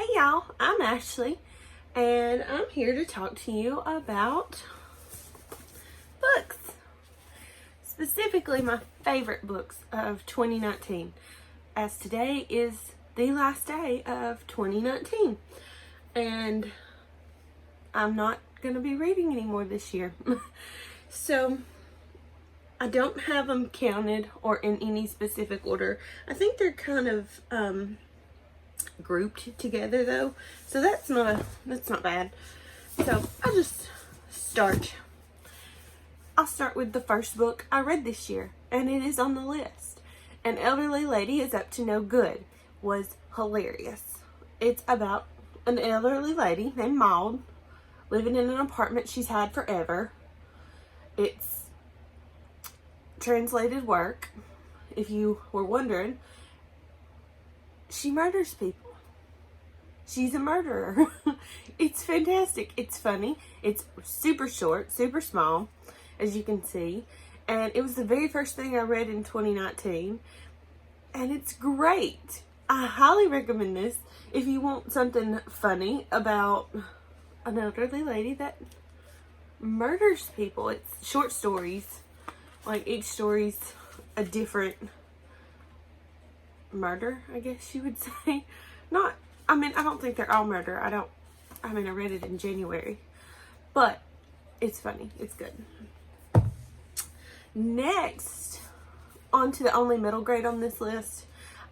Hey y'all, I'm Ashley, and I'm here to talk to you about books. Specifically, my favorite books of 2019, as today is the last day of 2019, and I'm not going to be reading anymore this year. So, I don't have them counted or in any specific order. I think they're kind of, grouped together though, so that's not bad. So I'll start with the first book I read this year, and it is on the list. An Elderly Lady Is Up to No Good was hilarious. It's about an elderly lady named Maud living in an apartment she's had forever. It's translated work, if you were wondering. She murders people. She's a murderer. It's fantastic. It's funny. It's super short, super small, as you can see. And it was the very first thing I read in 2019. And it's great. I highly recommend this if you want something funny about an elderly lady that murders people. It's short stories. Like, each story's a different murder, I guess you would say. I don't think they're all murder. I read it in January. But it's funny. It's good. Next, on to the only middle grade on this list.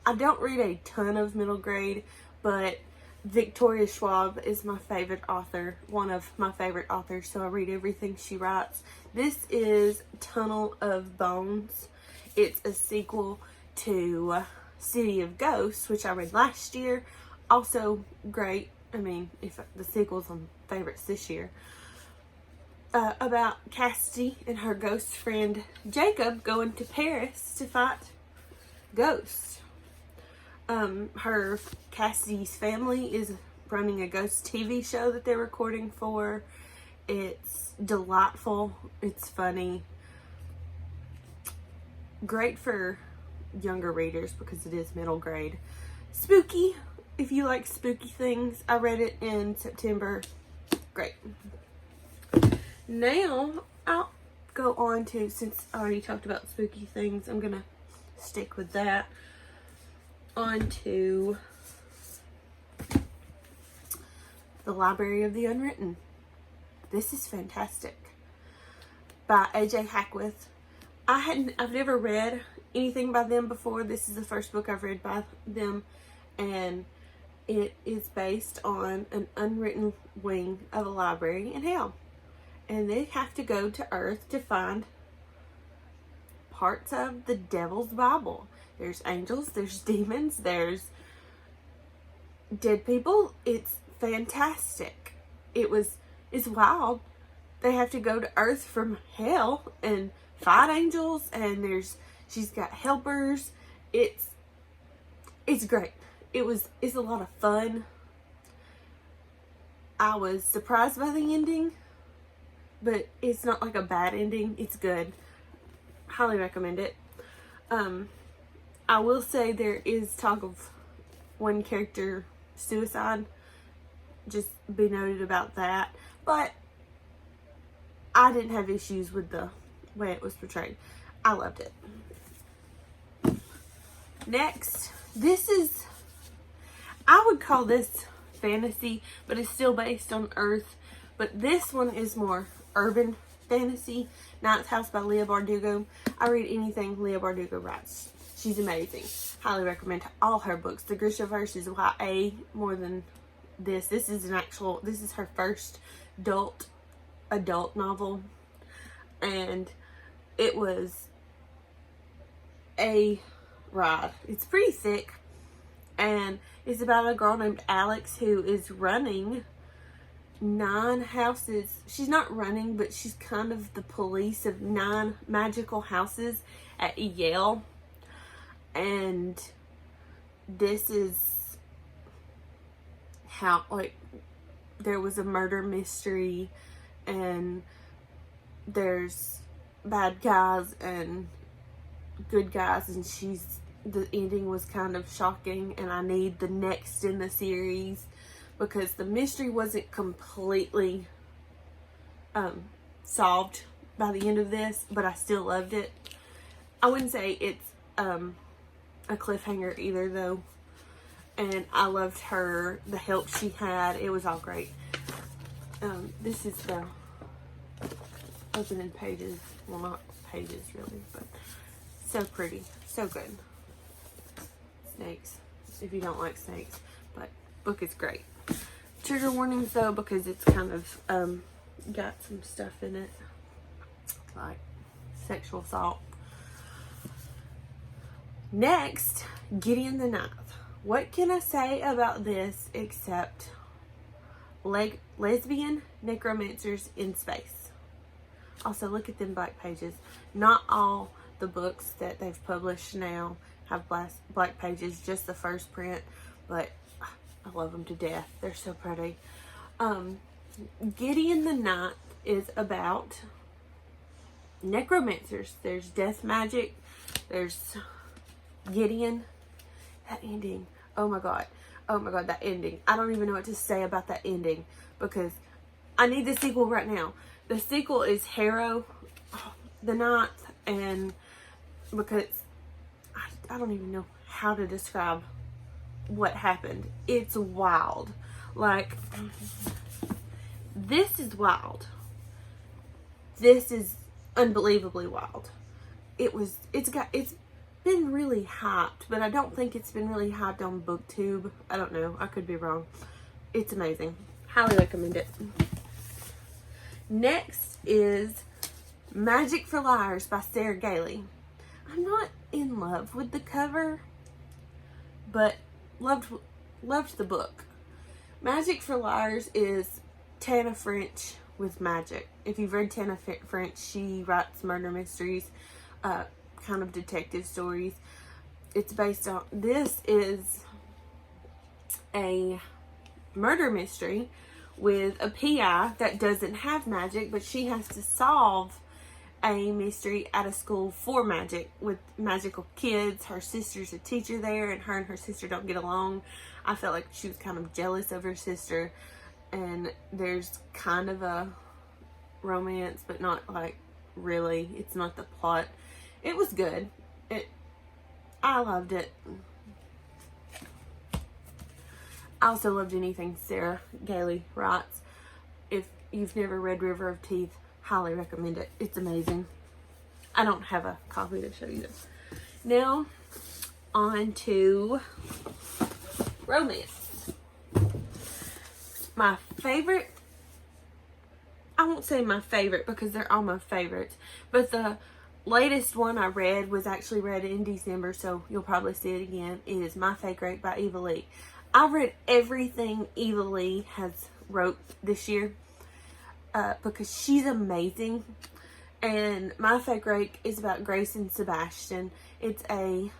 I don't read a ton of middle grade, but Victoria Schwab is my favorite author, one of my favorite authors, so I read everything she writes. This is Tunnel of Bones. It's a sequel to City of Ghosts, which I read last year. Also great. If the sequel's on favorites this year. About Cassidy and her ghost friend Jacob going to Paris to fight ghosts. Cassidy's family is running a ghost TV show that they're recording for. It's delightful. It's funny. Great for younger readers because it is middle grade. Spooky, if you like spooky things. I read it in September. Great. Now I'll go on to, since I already talked about spooky things, I'm gonna stick with that. On to The Library of the Unwritten. This is fantastic. By A.J. Hackworth. I've never read anything by them before. This is the first book I've read by them, and it is based on an unwritten wing of a library in hell, and they have to go to Earth to find parts of the devil's Bible. There's angels, there's demons, there's dead people. It's fantastic. It's wild. They have to go to Earth from hell and fight angels, and she's got helpers. It's great. It's a lot of fun. I was surprised by the ending, but it's not like a bad ending. It's good. Highly recommend it. I will say there is talk of one character suicide. Just be noted about that. But I didn't have issues with the way it was portrayed. I loved it. Next, I would call this fantasy, but it's still based on Earth. But this one is more urban fantasy. Ninth House by Leah Bardugo. I read anything Leah Bardugo writes. She's amazing. Highly recommend all her books. The Grishaverse is YA more than this. This is her first adult novel. And it was a ride. It's pretty thick. And it's about a girl named Alex who is running 9 houses. She's not running, but she's kind of the police of 9 magical houses at Yale. And this is how, there was a murder mystery, and there's bad guys and good guys, and she's the ending was kind of shocking, and I need the next in the series because the mystery wasn't completely solved by the end of this, but I still loved it. I wouldn't say it's a cliffhanger either, though. And I loved the help she had. It was all great. This is the opening pages. Well, not pages really, but so pretty. So good. Snakes, if you don't like snakes. But book is great. Trigger warnings though, because it's kind of got some stuff in it. Like sexual assault. Next, Gideon the Ninth. What can I say about this except lesbian necromancers in space? Also, look at them black pages. Not all the books that they've published now have black pages, just the first print, but I love them to death. They're so pretty. Gideon the Ninth is about necromancers. There's death magic. There's Gideon. That ending. Oh my god. Oh my god, that ending. I don't even know what to say about that ending because I need the sequel right now. The sequel is Harrow the Ninth, and because I don't even know how to describe what happened. It's wild. Like, this is wild. This is unbelievably wild. It's been really hyped, but I don't think it's been really hyped on BookTube. I don't know. I could be wrong. It's amazing. Highly recommend it. Next is Magic for Liars by Sarah Gailey. I'm not in love with the cover, but loved the book. Magic for Liars is Tana French with magic. If you've read Tana French, she writes murder mysteries, kind of detective stories. It's based on, this is a murder mystery with a PI that doesn't have magic, but she has to solve a mystery at a school for magic with magical kids. Her sister's a teacher there, and her sister don't get along. I felt like she was kind of jealous of her sister, and there's kind of a romance, but not like really. It's not the plot. It was good. I loved it. I also loved anything Sarah Gailey writes. If you've never read River of Teeth, highly recommend it. It's amazing. I don't have a copy to show you this. Now, on to romance. My favorite, I won't say my favorite because they're all my favorites, but the latest one I read was actually read in December, so you'll probably see it again, is My Fake Rake by Eva Lee. I've read everything Eva Lee has wrote this year because she's amazing. And My Fake Rake is about Grace and Sebastian. It's a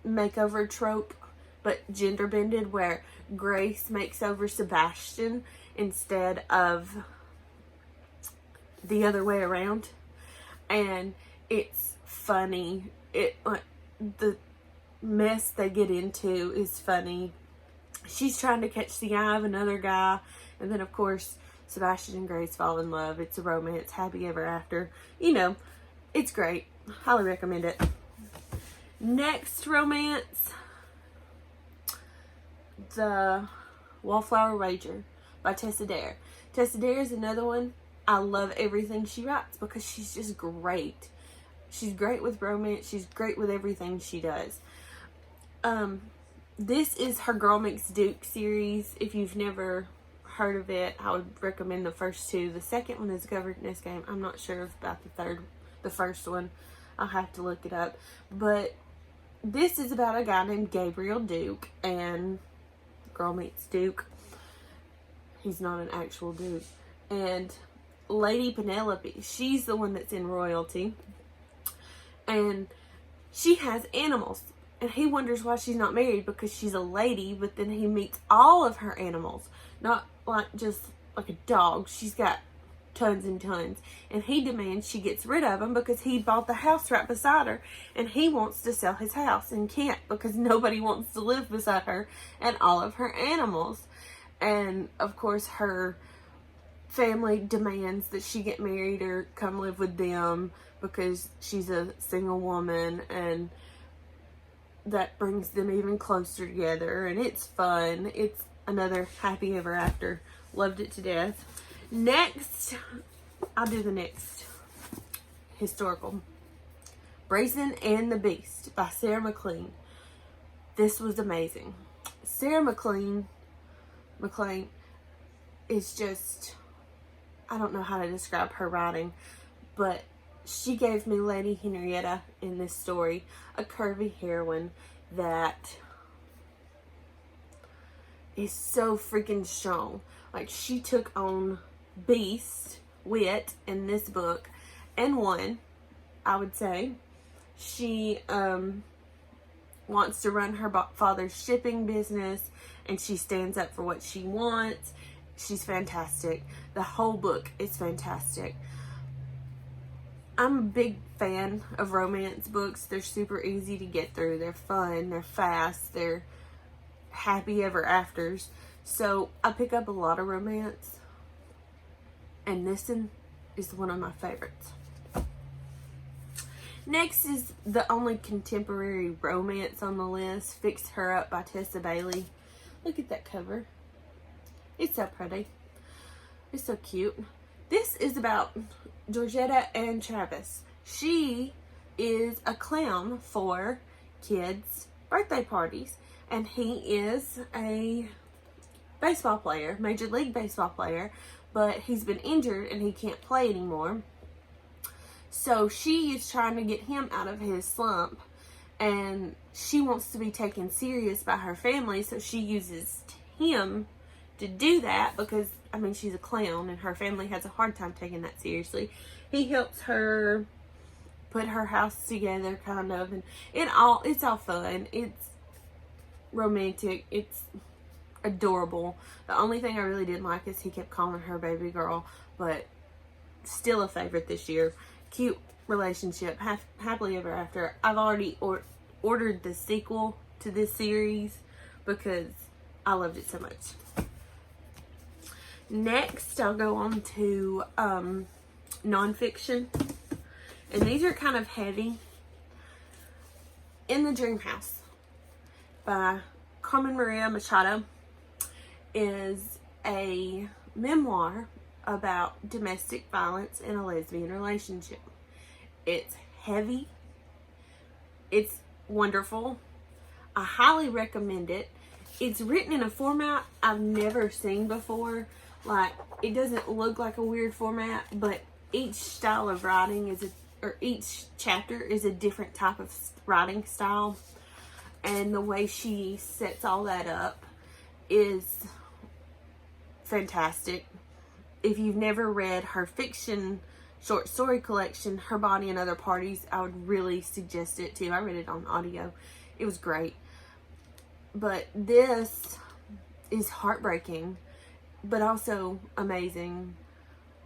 makeover trope, but gender bended, where Grace makes over Sebastian instead of the other way around. And it's funny. The mess they get into is funny. She's trying to catch the eye of another guy, and then of course Sebastian and Grace fall in love. It's a romance, happy ever after. You know, it's great. Highly recommend it. Next romance, The Wallflower Wager by Tessa Dare. Tessa Dare is another one. I love everything she writes because she's just great. She's great with romance. She's great with everything she does. This is her Girl Meets Duke series. If you've never heard of it, I would recommend the first two. The second one is Governess Game. I'm not sure about the first one. I'll have to look it up. But this is about a guy named Gabriel Duke and Girl Meets Duke. He's not an actual Duke. And Lady Penelope, she's the one that's in royalty, and she has animals, and he wonders why she's not married because she's a lady. But then he meets all of her animals, not like just like a dog. She's got tons and tons. And he demands she gets rid of him because he bought the house right beside her. And he wants to sell his house and can't because nobody wants to live beside her and all of her animals. And of course her family demands that she get married or come live with them because she's a single woman, and that brings them even closer together, and it's fun. It's another happy ever after. Loved it to death. Next, I'll do the next historical. Brazen and the Beast by Sarah McLean. This was amazing. Sarah McLean is just, I don't know how to describe her writing, but she gave me Lady Henrietta in this story, a curvy heroine that is so freaking strong. Like, she took on Beast, Wit, in this book and won, I would say. She wants to run her father's shipping business, and she stands up for what she wants. She's fantastic. The whole book is fantastic. I'm a big fan of romance books. They're super easy to get through. They're fun. They're fast. They're happy ever afters. So I pick up a lot of romance. And this one is one of my favorites. Next is the only contemporary romance on the list, Fix Her Up by Tessa Bailey. Look at that cover. It's so pretty. It's so cute. This is about Georgetta and Travis. She is a clown for kids' birthday parties, and he is a baseball player, Major League Baseball player, but he's been injured and he can't play anymore. So she is trying to get him out of his slump, and she wants to be taken serious by her family, so she uses him to do that because, I mean, she's a clown and her family has a hard time taking that seriously. He helps her put her house together, kind of, and it's all fun. It's romantic. It's adorable. The only thing I really didn't like is he kept calling her baby girl, but still a favorite this year. Cute relationship, happily ever after. I've already ordered the sequel to this series because I loved it so much. Next, I'll go on to nonfiction. And these are kind of heavy. In the Dream House by Carmen Maria Machado is a memoir about domestic violence in a lesbian relationship. It's heavy. It's wonderful. I highly recommend it. It's written in a format I've never seen before. Like, it doesn't look like a weird format, but each style of writing or each chapter is a different type of writing style. And the way she sets all that up is fantastic. If you've never read her fiction short story collection, Her Body and Other Parties, I would really suggest it too. I read it on audio. It was great. But this is heartbreaking, but also amazing.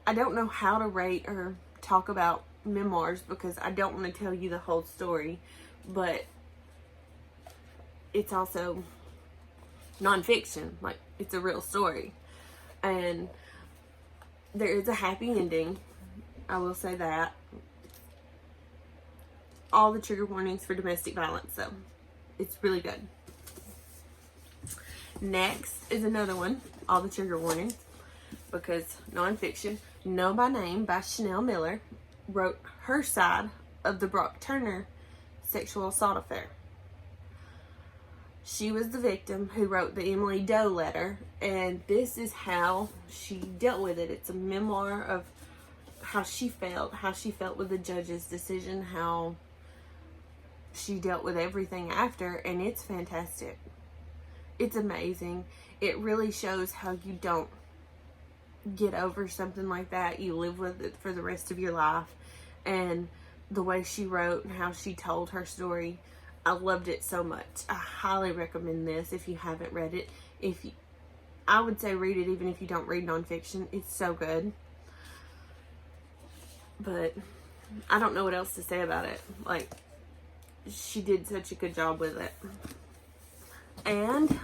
I don't know how to rate or talk about memoirs because I don't want to tell you the whole story, but it's also nonfiction. Like, it's a real story. And there is a happy ending. I will say that. All the trigger warnings for domestic violence, so it's really good. Next is another one, all the trigger warnings, because nonfiction. Know by Name by Chanel Miller wrote her side of the Brock Turner sexual assault affair. She was the victim who wrote the Emily Doe letter, and this is how she dealt with it. It's a memoir of how she felt with the judge's decision, how she dealt with everything after, and it's fantastic. It's amazing. It really shows how you don't get over something like that. You live with it for the rest of your life. And the way she wrote and how she told her story, I loved it so much. I highly recommend this if you haven't read it. I would say read it even if you don't read nonfiction. It's so good. But I don't know what else to say about it. Like, she did such a good job with it. And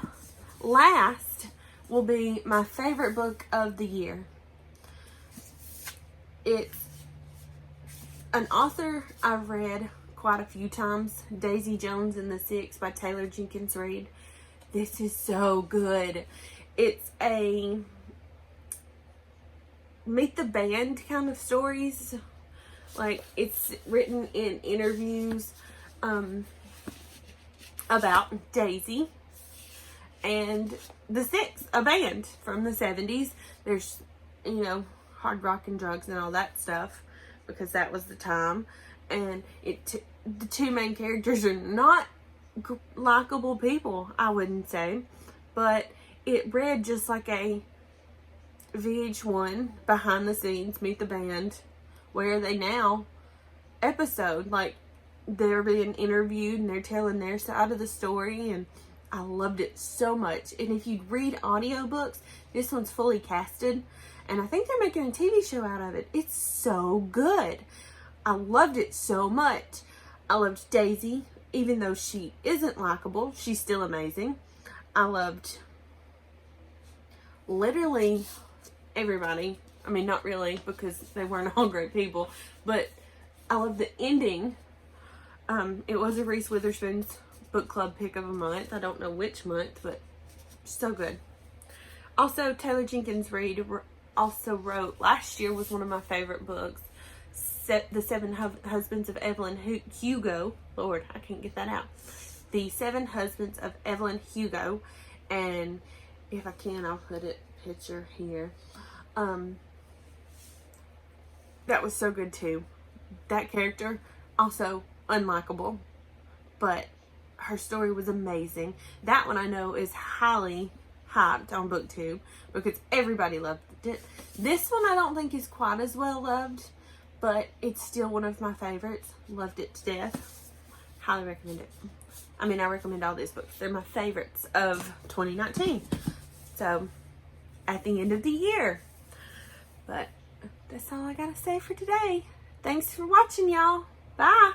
last will be my favorite book of the year. It's an author I've read quite a few times, Daisy Jones and the Six by Taylor Jenkins Reid. This is so good. It's a meet the band kind of stories. Like, it's written in interviews about Daisy and the Six, a band from the 70s. There's, you know, hard rock and drugs and all that stuff, because that was the time. And the two main characters are not likable people, I wouldn't say, but it read just like a VH1 behind the scenes meet the band, where are they now episode. Like, they're being interviewed and they're telling their side of the story, and I loved it so much. And if you read audiobooks, this one's fully casted, and I think they're making a TV show out of it. It's so good. I loved it so much. I loved Daisy, even though she isn't likable, she's still amazing. I loved literally everybody. I mean, not really, because they weren't all great people, but I loved the ending. It was a Reese Witherspoon's book club pick of a month. I don't know which month, but so good. Also, Taylor Jenkins Reid also wrote, last year was one of my favorite books, The Seven Husbands of Evelyn Hugo. Lord, I can't get that out. The Seven Husbands of Evelyn Hugo. And if I can, I'll put a picture here. That was so good too. That character, also unlikable, but her story was amazing. That one I know is highly hyped on BookTube because everybody loved it. This one I don't think is quite as well loved, but it's still one of my favorites. Loved it to death. Highly recommend it. I mean, I recommend all these books. They're my favorites of 2019. So, at the end of the year. But that's all I gotta say for today. Thanks for watching, y'all. Bye.